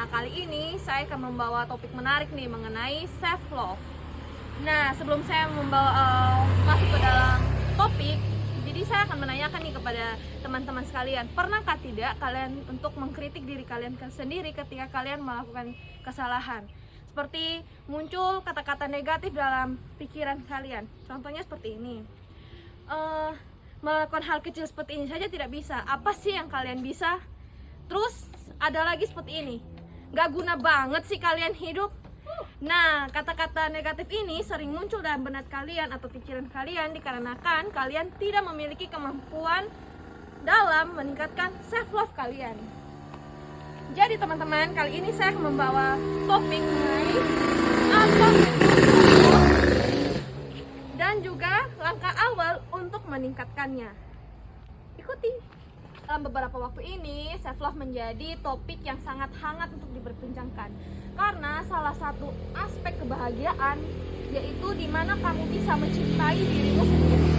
Nah, kali ini saya akan membawa topik menarik nih mengenai self love. Nah, sebelum saya masuk ke dalam topik, jadi saya akan menanyakan nih kepada teman-teman sekalian, pernahkah tidak kalian untuk mengkritik diri kalian sendiri ketika kalian melakukan kesalahan? Seperti muncul kata-kata negatif dalam pikiran kalian. Contohnya seperti ini. Melakukan hal kecil seperti ini saja tidak bisa. Apa sih yang kalian bisa? Terus ada lagi seperti ini, gak guna banget sih kalian hidup. Nah, kata-kata negatif ini sering muncul dalam benak kalian atau pikiran kalian dikarenakan kalian tidak memiliki kemampuan dalam meningkatkan self love kalian. Jadi teman-teman, kali ini saya akan membawa topik mengenai apa dan juga langkah awal untuk meningkatkannya. Ikuti. Dalam beberapa waktu ini, self love menjadi topik yang sangat hangat untuk diperbincangkan. Karena salah satu aspek kebahagiaan yaitu di mana kamu bisa mencintai dirimu sendiri.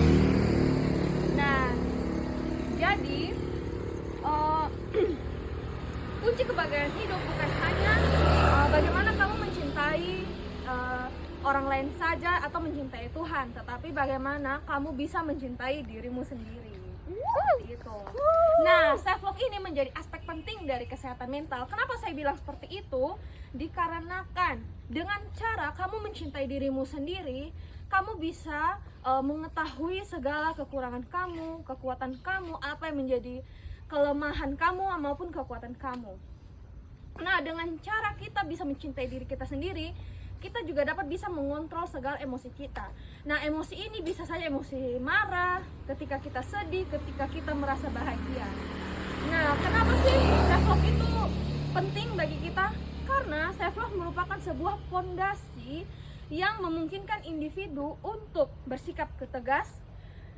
Nah, jadi kunci kebahagiaan hidup bukan hanya bagaimana kamu mencintai orang lain saja atau mencintai Tuhan, tetapi bagaimana kamu bisa mencintai dirimu sendiri. Gitu. Nah, self love ini menjadi aspek penting dari kesehatan mental. Kenapa saya bilang seperti itu? Dikarenakan dengan cara kamu mencintai dirimu sendiri, kamu bisa mengetahui segala kekurangan kamu, kekuatan kamu, apa yang menjadi kelemahan kamu maupun kekuatan kamu. Nah, dengan cara kita bisa mencintai diri kita sendiri, kita juga dapat bisa mengontrol segala emosi kita. Nah, emosi ini bisa saja emosi marah, ketika kita sedih, ketika kita merasa bahagia. Nah, kenapa sih self love itu penting bagi kita? Karena self love merupakan sebuah fondasi yang memungkinkan individu untuk bersikap tegas,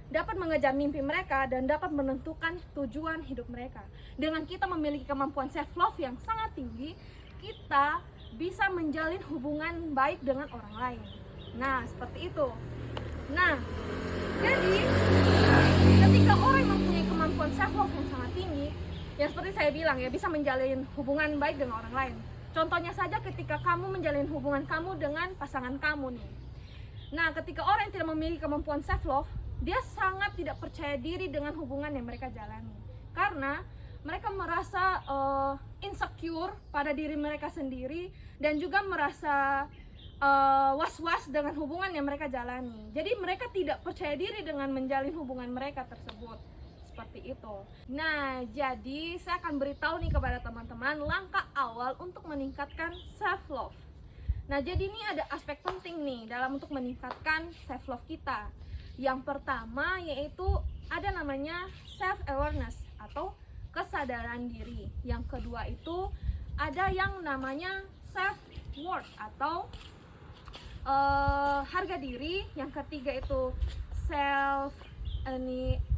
dapat mengejar mimpi mereka, dan dapat menentukan tujuan hidup mereka. Dengan kita memiliki kemampuan self love yang sangat tinggi, kita bisa menjalin hubungan baik dengan orang lain. Nah, seperti itu. Nah, jadi ketika orang mempunyai kemampuan self love yang sangat tinggi, yang seperti saya bilang ya, bisa menjalin hubungan baik dengan orang lain. Contohnya saja ketika kamu menjalin hubungan kamu dengan pasangan kamu nih. Nah, ketika orang yang tidak memiliki kemampuan self love, dia sangat tidak percaya diri dengan hubungan yang mereka jalani. Karena mereka merasa insecure pada diri mereka sendiri dan juga merasa was-was dengan hubungan yang mereka jalani. Jadi mereka tidak percaya diri dengan menjalin hubungan mereka tersebut. Seperti itu. Nah, jadi saya akan beritahu nih kepada teman-teman langkah awal untuk meningkatkan self love. Nah, jadi ini ada aspek penting nih dalam untuk meningkatkan self love kita. Yang pertama yaitu ada namanya self awareness atau kesadaran diri. Yang kedua itu ada yang namanya self worth atau harga diri. Yang ketiga itu self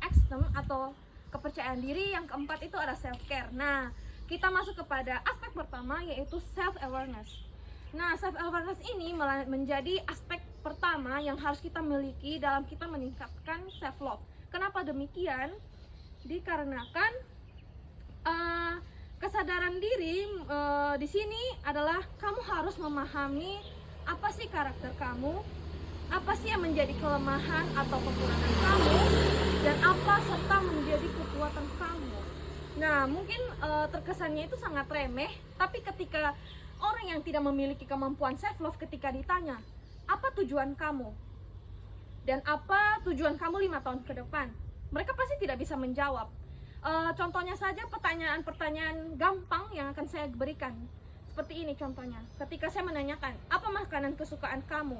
esteem atau kepercayaan diri. Yang keempat itu ada self care. Nah, kita masuk kepada aspek pertama yaitu self awareness. Nah, self awareness ini menjadi aspek pertama yang harus kita miliki dalam kita meningkatkan self love. Kenapa demikian? Dikarenakan kesadaran diri di sini adalah kamu harus memahami apa sih karakter kamu, apa sih yang menjadi kelemahan atau kekurangan kamu, dan apa serta menjadi kekuatan kamu. Nah, mungkin terkesannya itu sangat remeh, tapi ketika orang yang tidak memiliki kemampuan self love ketika ditanya, apa tujuan kamu? Dan apa tujuan kamu 5 tahun ke depan? Mereka pasti tidak bisa menjawab. Contohnya saja pertanyaan-pertanyaan gampang yang akan saya berikan. Seperti ini contohnya. Ketika saya menanyakan, apa makanan kesukaan kamu?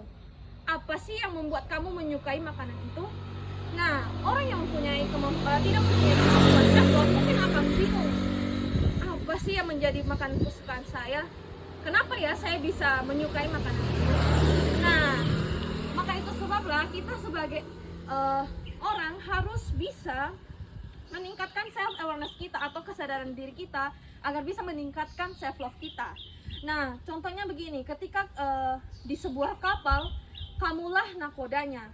Apa sih yang membuat kamu menyukai makanan itu? Nah, orang yang tidak mempunyai kemampuan self love mungkin akan bingung. Apa sih yang menjadi makanan kesukaan saya? Kenapa ya saya bisa menyukai makanan itu? Nah, maka itu sebablah kita sebagai orang harus bisa meningkatkan self awareness kita atau kesadaran diri kita agar bisa meningkatkan self love kita. Nah, contohnya begini, ketika di sebuah kapal, kamulah nakodanya.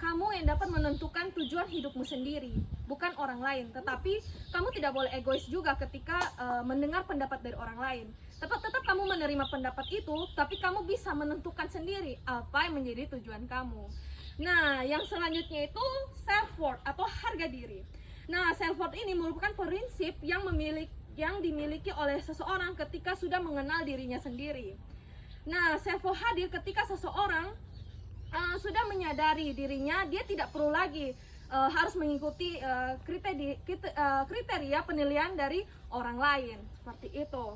Kamu yang dapat menentukan tujuan hidupmu sendiri. bukan orang lain. Tetapi kamu tidak boleh egois juga ketika mendengar pendapat dari orang lain. Tetap kamu menerima pendapat itu, tapi kamu bisa menentukan sendiri apa yang menjadi tujuan kamu. Nah, yang selanjutnya itu self worth atau harga diri. Nah, self worth ini merupakan prinsip yang dimiliki oleh seseorang ketika sudah mengenal dirinya sendiri. Nah, self worth hadir ketika seseorang sudah menyadari dirinya, dia tidak perlu lagi harus mengikuti kriteria penilaian dari orang lain, seperti itu.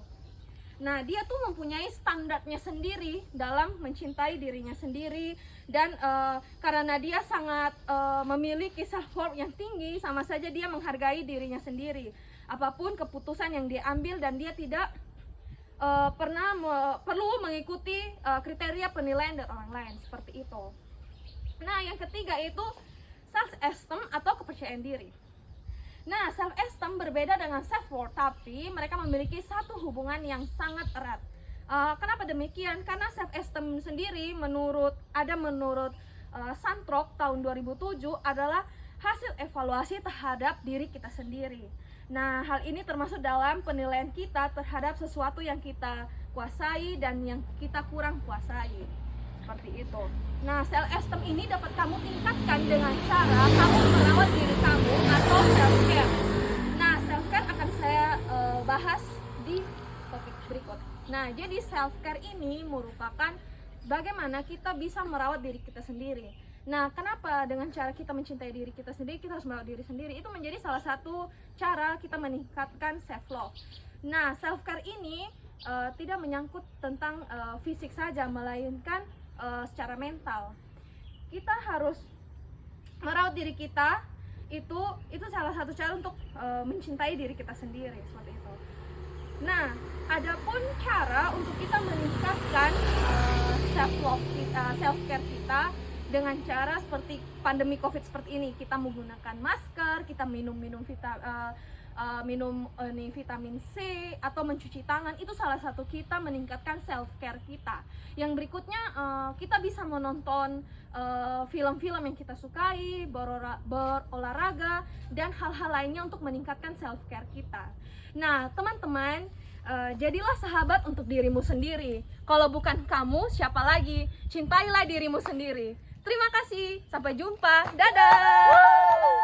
Nah, dia tuh mempunyai standarnya sendiri dalam mencintai dirinya sendiri, dan karena dia sangat memiliki self worth yang tinggi, sama saja dia menghargai dirinya sendiri. Apapun keputusan yang dia ambil, dan dia tidak perlu mengikuti kriteria penilaian dari orang lain, seperti itu. Nah, yang ketiga itu self esteem atau kepercayaan diri. Nah, self esteem berbeda dengan self worth, tapi mereka memiliki satu hubungan yang sangat erat. Kenapa demikian? Karena self esteem sendiri menurut Santrok tahun 2007 adalah hasil evaluasi terhadap diri kita sendiri. Nah, hal ini termasuk dalam penilaian kita terhadap sesuatu yang kita kuasai dan yang kita kurang kuasai. Seperti itu. Nah, self esteem ini dapat kamu tingkatkan dengan cara kamu merawat diri kamu atau self care. Nah, self care akan saya bahas di topik berikut. Nah, jadi self care ini merupakan bagaimana kita bisa merawat diri kita sendiri. Nah, kenapa dengan cara kita mencintai diri kita sendiri, kita harus merawat diri sendiri? Itu menjadi salah satu cara kita meningkatkan self love. Nah, self care ini tidak menyangkut tentang fisik saja, melainkan secara mental. Kita harus merawat diri kita, itu salah satu cara untuk mencintai diri kita sendiri, seperti itu. Nah, adapun cara untuk kita meningkatkan self love kita, self care kita dengan cara seperti pandemi COVID seperti ini, kita menggunakan masker, kita minum vitamin C atau mencuci tangan, itu salah satu kita meningkatkan self care kita. Yang berikutnya kita bisa menonton film-film yang kita sukai, berolahraga dan hal-hal lainnya untuk meningkatkan self care kita. Nah, teman-teman, jadilah sahabat untuk dirimu sendiri. Kalau bukan kamu, siapa lagi? Cintailah dirimu sendiri. Terima kasih, sampai jumpa, dadah.